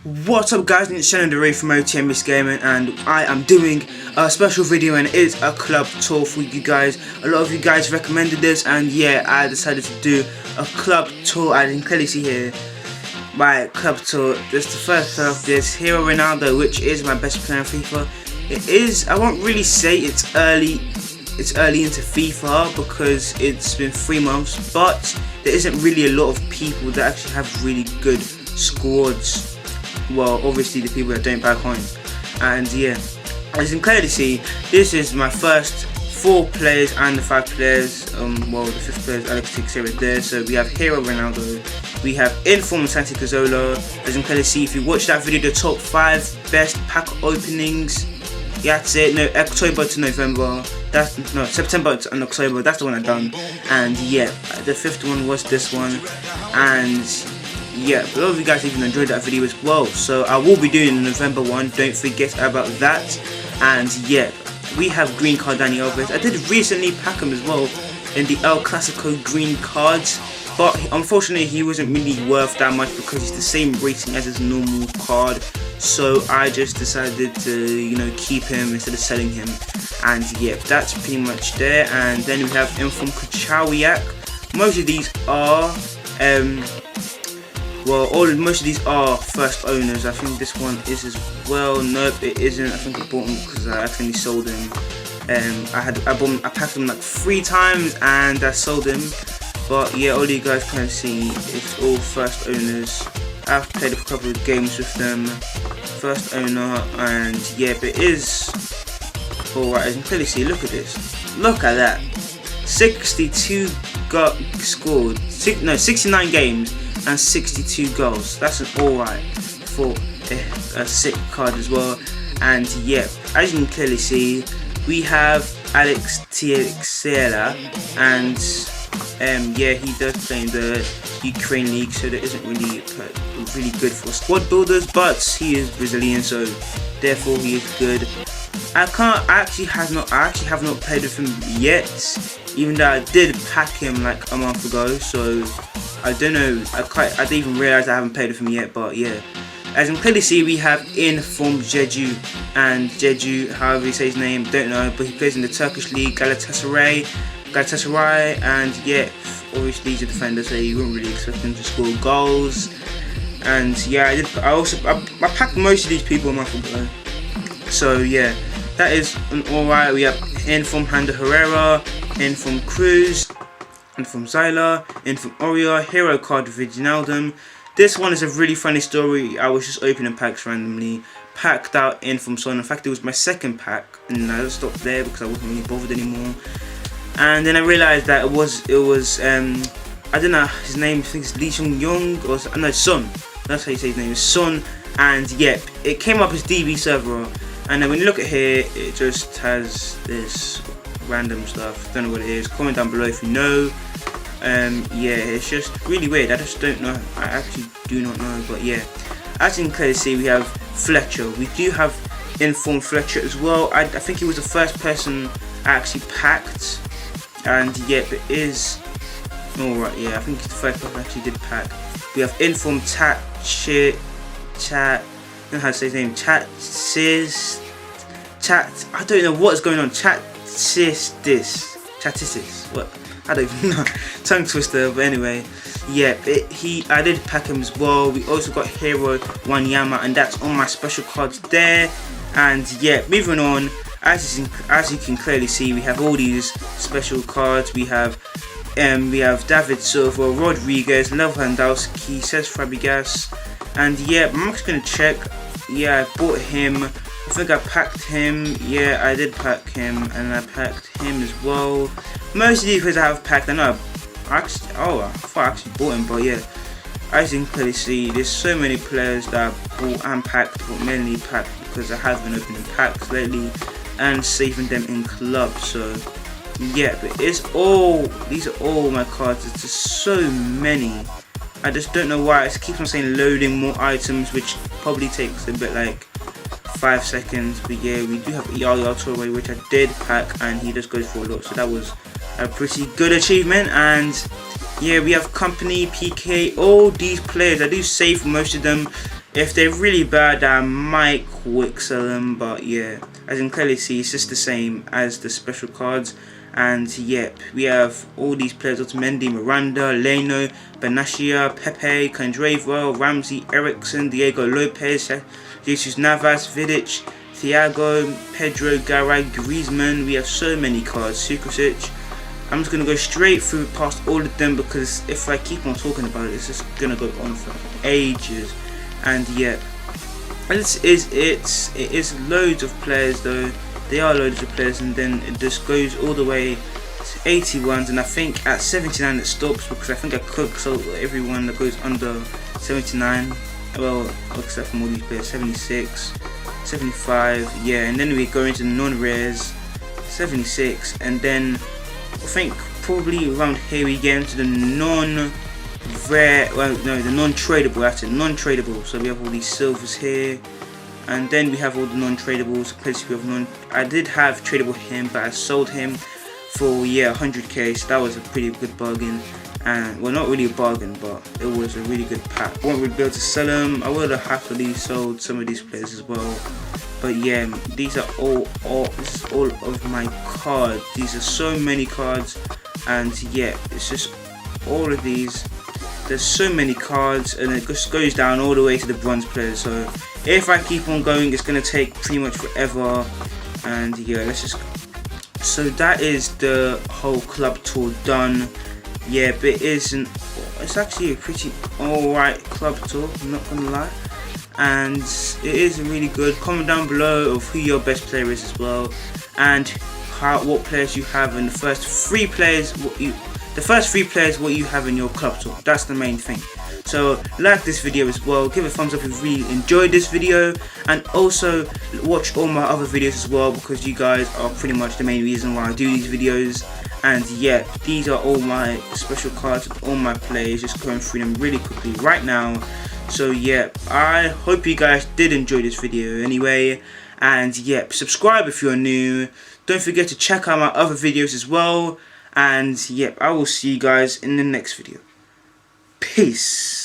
What's up guys, it's Shannon the Ray from OTMBeastGaming and I am doing a special video and it is a club tour for you guys. A lot of you guys recommended this and yeah, I decided to do a club tour. I can clearly see here my club tour. This is the first player of this, Hero Ronaldo, which is my best player in FIFA. It is, I won't really say it's early into FIFA because it's been 3 months, but there isn't really a lot of people that actually have really good squads. Well, obviously the people that don't buy coins, and yeah, as you can clearly see, this is my first 4 players and the 5 players. Well, the 5th player is Alex Teixeira there. So we have Hero Ronaldo, we have Inform Santi Cazorla. As you can clearly see, if you watch that video, the top 5 best pack openings. Yeah, that's it. No, October to November. That's no, September and October. That's the one I done. And yeah, the 5th one was this one, and yeah, a lot of you guys even enjoyed that video as well, so I will be doing the November one, don't forget about that. And yeah, we have green card Dani Alves. I did recently pack him as well in the El Clasico green cards, but unfortunately he wasn't really worth that much because he's the same rating as his normal card, so I just decided to, you know, keep him instead of selling him. And yeah, that's pretty much there. And then we have Inform Kuchawiak. Most of these are most of these are first owners. I think this one is as well. Nope, it isn't. I think I bought him because I accidentally sold him. I packed him like 3 times and I sold him. But yeah, all you guys can see, it's all first owners. I've played a couple of games with them. First owner, and yeah, but it is alright. As you can clearly see, look at this. Look at that. 62 got scored. 69 games. And 62 goals. That's an alright for a sick card as well. And yeah, as you can clearly see, we have Alex Teixeira, and yeah, he does play in the Ukraine league, so that isn't really good for squad builders, but he is Brazilian, so therefore he is good. I actually have not played with him yet, even though I did pack him like a month ago, so I don't know, I didn't even realise I haven't played with him yet. But yeah, as you can clearly see, we have Inform Jeju, and Jeju, however you say his name, don't know, but he plays in the Turkish league, Galatasaray, and yeah, obviously he's a defender, so you wouldn't really expect him to score goals. And yeah, I packed most of these people a month ago, so yeah, that is an alright. We have Inform Handa Herrera, Inform Cruz, Inform Zyla, Inform Oria, Hero card Wijnaldum. This one is a really funny story. I was just opening packs randomly, packed out Inform Son. In fact, it was my 2nd pack, and I just stopped there because I wasn't really bothered anymore. And then I realised that it was I don't know his name. I think it's Lee Chung Young or no, Son. That's how you say his name, is Son. And yeah, it came up as DB server. And then when you look at here, it just has this random stuff. Don't know what it is. Comment down below if you know. Yeah, it's just really weird. I just don't know. I actually do not know. But yeah, as you can clearly see, we have Fletcher. We do have Inform Fletcher as well. I think he was the first person I actually packed. And yeah, it is alright. Yeah, I think it's the first person I actually did pack. We have Inform I don't know how to say his name. I don't know what's going on. Chatisis. What? I don't even know. Tongue twister. But anyway, yeah. I did pack him as well. We also got Hero Wanyama, and that's on my special cards there. And yeah, moving on. As you can clearly see, we have all these special cards. We have David Silva, Rodriguez, Lewandowski, Cesc Fabregas. And yeah, I'm just gonna check. Yeah, I bought him. I think I packed him. Yeah, I did pack him, and I packed him as well. Most of these players I have packed. I know. I thought I actually bought him, but yeah, as you can clearly see, there's so many players that I bought and packed, but mainly packed because I have been opening packs lately and saving them in clubs. So yeah, but these are all my cards. It's just so many. I just don't know why it keeps on saying loading more items, which probably takes a bit like 5 seconds. But yeah, we do have Yaya Toure, which I did pack, and he just goes for a lot, so that was a pretty good achievement. And yeah, we have Company, PK, all these players. I do save most of them If they're really bad, I might quick sell them, but yeah, as you can clearly see, it's just the same as the special cards. And yep, we have all these players: Otamendi, Miranda, Leno, Benatia, Pepe, Candreva, Ramsey, Ericsson, Diego Lopez, Jesus Navas, Vidic, Thiago, Pedro, Garay, Griezmann. We have so many cards. Sukrasic. I'm just gonna go straight through past all of them, because if I keep on talking about it, it's just gonna go on for ages. And yeah, this is it. It is loads of players though. They are loads of players, and then it just goes all the way to 81s, and I think at 79 it stops, because I think I could sell everyone that goes under 79. Well, except from all these players. 76, 75, yeah, and then we go into the non-rares, 76, and then I think probably around here we get into the non-rare, well no, the non-tradable, that's it, non-tradable. So we have all these silvers here, and then we have all the non-tradables. I did have tradable him, but I sold him for 100k, so that was a pretty good bargain. And well, not really a bargain, but it was a really good pack. I won't really be able to sell them. I would have happily sold some of these players as well. But yeah, these are this is all of my cards. These are so many cards, and yeah, it's just all of these. There's so many cards, and it just goes down all the way to the bronze players. So if I keep on going, it's gonna take pretty much forever. And yeah, let's just. So that is the whole club tour done. Yeah, but it's actually a pretty alright club tour, I'm not gonna lie. And it is really good. Comment down below of who your best player is as well, and what players you have, and the first three players what you have in your club tour. That's the main thing. So like this video as well, give a thumbs up if you really enjoyed this video, and also watch all my other videos as well, because you guys are pretty much the main reason why I do these videos. And yeah, these are all my special cards and all my plays, just going through them really quickly right now. So yeah, I hope you guys did enjoy this video anyway, and yeah, subscribe if you're new. Don't forget to check out my other videos as well, and yeah, I will see you guys in the next video. Peace.